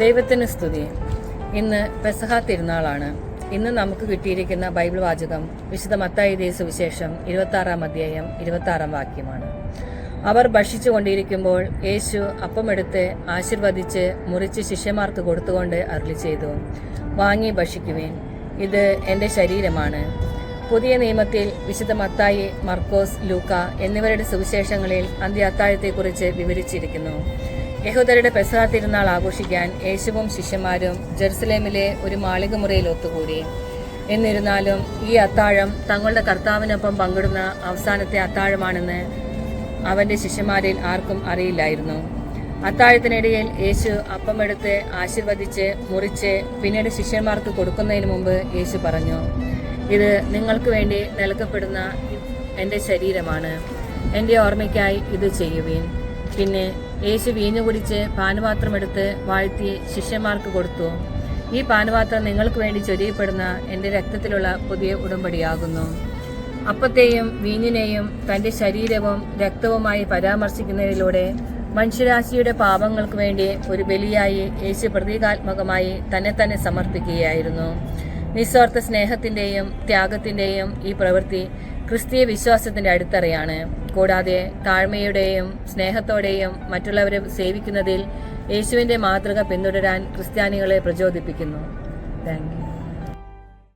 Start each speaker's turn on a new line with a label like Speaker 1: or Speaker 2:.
Speaker 1: ദൈവത്തിന് സ്തുതി. ഇന്ന് പെസഹ തിരുനാളാണ്. ഇന്ന് നമുക്ക് കിട്ടിയിരിക്കുന്ന ബൈബിൾ വാചകം വിശുദ്ധ മത്തായി സുവിശേഷം 26-ാം അധ്യായം 26-ാം വാക്യമാണ്. അവർ ഭക്ഷിച്ചു കൊണ്ടിരിക്കുമ്പോൾ യേശു അപ്പമെടുത്ത് ആശീർവദിച്ച് മുറിച്ച് ശിഷ്യന്മാർക്ക് കൊടുത്തുകൊണ്ട് അരുളി ചെയ്തു, വാങ്ങി ഭക്ഷിക്കുവിൻ, ഇത് എൻ്റെ ശരീരമാണ്. പുതിയ നിയമത്തിൽ വിശുദ്ധ മത്തായി, മർക്കോസ്, ലൂക്ക എന്നിവരുടെ സുവിശേഷങ്ങളിൽ അന്ത്യ അത്താഴത്തെക്കുറിച്ച് വിവരിച്ചിരിക്കുന്നു. യഹൂദരുടെ പെസഹ തിരുനാൾ ആഘോഷിക്കാൻ യേശുവും ശിഷ്യന്മാരും ജെറുസലേമിലെ ഒരു മാളികമുറിയിൽ ഒത്തുകൂടി. എന്നിരുന്നാലും ഈ അത്താഴം തങ്ങളുടെ കർത്താവിനൊപ്പം പങ്കിടുന്ന അവസാനത്തെ അത്താഴമാണെന്ന് അവന്റെ ശിഷ്യന്മാരിൽ ആർക്കും അറിയില്ലായിരുന്നു. അത്താഴത്തിനിടയിൽ യേശു അപ്പമെടുത്ത് ആശീർവദിച്ച് മുറിച്ച് പിന്നീട് ശിഷ്യന്മാർക്ക് കൊടുക്കുന്നതിന് മുമ്പ് യേശു പറഞ്ഞു, ഇത് നിങ്ങൾക്ക് വേണ്ടി നൽകപ്പെടുന്ന എൻ്റെ ശരീരമാണ്, എൻ്റെ ഓർമ്മയ്ക്കായി ഇത് ചെയ്യുവിൻ. പിന്നെ യേശു വീഞ്ഞു കുടിച്ച് പാനപാത്രമെടുത്ത് വാഴ്ത്തി ശിഷ്യന്മാർക്ക് കൊടുത്തു, ഈ പാനപാത്രം നിങ്ങൾക്ക് വേണ്ടി ചൊരിയപ്പെടുന്ന എൻ്റെ രക്തത്തിലുള്ള പുതിയ ഉടമ്പടിയാകുന്നു. അപ്പത്തെയും വീഞ്ഞിനെയും തൻ്റെ ശരീരവും രക്തവുമായി പരാമർശിക്കുന്നതിലൂടെ മനുഷ്യരാശിയുടെ പാപങ്ങൾക്ക് വേണ്ടി ഒരു ബലിയായി യേശു പ്രതീകാത്മകമായി തന്നെ സമർപ്പിക്കുകയായിരുന്നു. നിസ്വാർത്ഥ സ്നേഹത്തിൻ്റെയും ത്യാഗത്തിൻ്റെയും ഈ പ്രവൃത്തി ക്രിസ്തീയ വിശ്വാസത്തിൻ്റെ അടിത്തറയാണ്. കൂടാതെ താഴ്മയുടെയും സ്നേഹത്തോടെയും മറ്റുള്ളവരെ സേവിക്കുന്നതിൽ യേശുവിൻ്റെ മാതൃക പിന്തുടരാൻ ക്രിസ്ത്യാനികളെ പ്രചോദിപ്പിക്കുന്നു. Thank you.